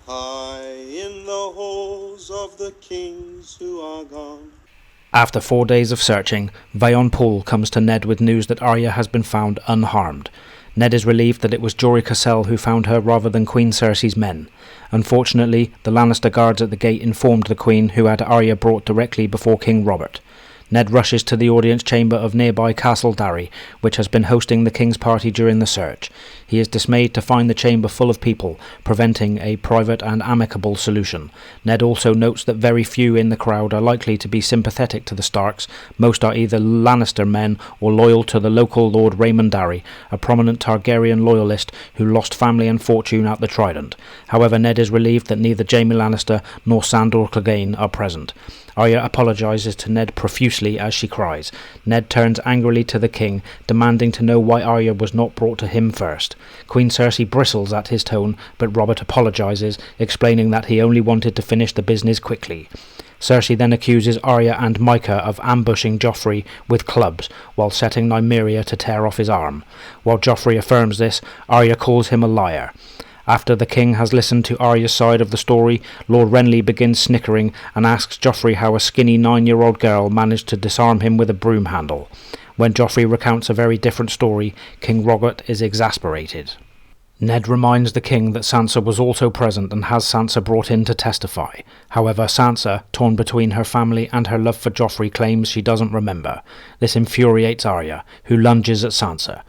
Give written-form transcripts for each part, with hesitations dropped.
High in the halls of the kings who are gone. After 4 days of searching, Vaon Pool comes to Ned with news that Arya has been found unharmed. Ned is relieved that it was Jory Cassell who found her rather than Queen Cersei's men. Unfortunately, the Lannister guards at the gate informed the Queen, who had Arya brought directly before King Robert. Ned rushes to the audience chamber of nearby Castle Darry, which has been hosting the King's party during the search. He is dismayed to find the chamber full of people, preventing a private and amicable solution. Ned also notes that very few in the crowd are likely to be sympathetic to the Starks. Most are either Lannister men or loyal to the local Lord Raymond Darry, a prominent Targaryen loyalist who lost family and fortune at the Trident. However, Ned is relieved that neither Jaime Lannister nor Sandor Clegane are present. Arya apologises to Ned profusely as she cries. Ned turns angrily to the king, demanding to know why Arya was not brought to him first. Queen Cersei bristles at his tone, but Robert apologises, explaining that he only wanted to finish the business quickly. Cersei then accuses Arya and Mycah of ambushing Joffrey with clubs while setting Nymeria to tear off his arm. While Joffrey affirms this, Arya calls him a liar. After the king has listened to Arya's side of the story, Lord Renly begins snickering and asks Joffrey how a skinny 9-year-old girl managed to disarm him with a broom handle. When Joffrey recounts a very different story, King Robert is exasperated. Ned reminds the king that Sansa was also present and has Sansa brought in to testify. However, Sansa, torn between her family and her love for Joffrey, claims she doesn't remember. This infuriates Arya, who lunges at Sansa.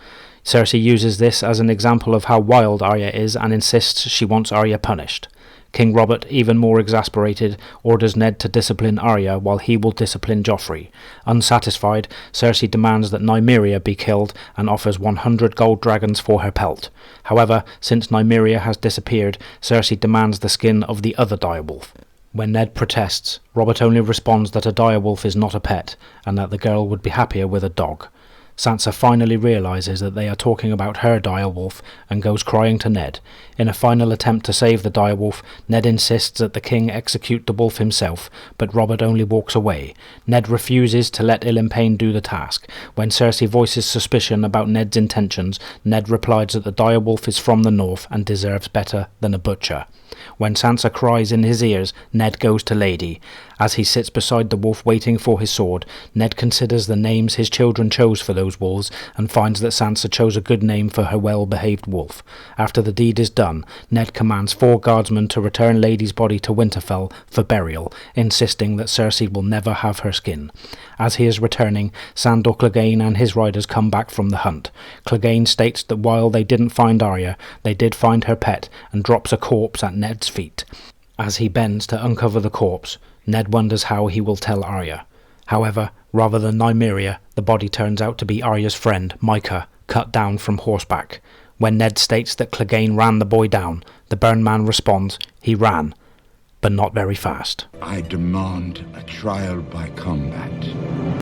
Cersei uses this as an example of how wild Arya is and insists she wants Arya punished. King Robert, even more exasperated, orders Ned to discipline Arya while he will discipline Joffrey. Unsatisfied, Cersei demands that Nymeria be killed and offers 100 gold dragons for her pelt. However, since Nymeria has disappeared, Cersei demands the skin of the other direwolf. When Ned protests, Robert only responds that a direwolf is not a pet and that the girl would be happier with a dog. Sansa finally realises that they are talking about her direwolf and goes crying to Ned. In a final attempt to save the direwolf, Ned insists that the king execute the wolf himself, but Robert only walks away. Ned refuses to let Ilyn Payne do the task. When Cersei voices suspicion about Ned's intentions, Ned replies that the direwolf is from the north and deserves better than a butcher. When Sansa cries in his ears, Ned goes to Lady. As he sits beside the wolf waiting for his sword, Ned considers the names his children chose for those wolves and finds that Sansa chose a good name for her well-behaved wolf. After the deed is done, Ned commands 4 guardsmen to return Lady's body to Winterfell for burial, insisting that Cersei will never have her skin. As he is returning, Sandor Clegane and his riders come back from the hunt. Clegane states that while they didn't find Arya, they did find her pet and drops a corpse at Ned's feet. As he bends to uncover the corpse, Ned wonders how he will tell Arya. However, rather than Nymeria, the body turns out to be Arya's friend, Mycah, cut down from horseback. When Ned states that Clegane ran the boy down, the Burn Man responds, he ran, but not very fast. I demand a trial by combat.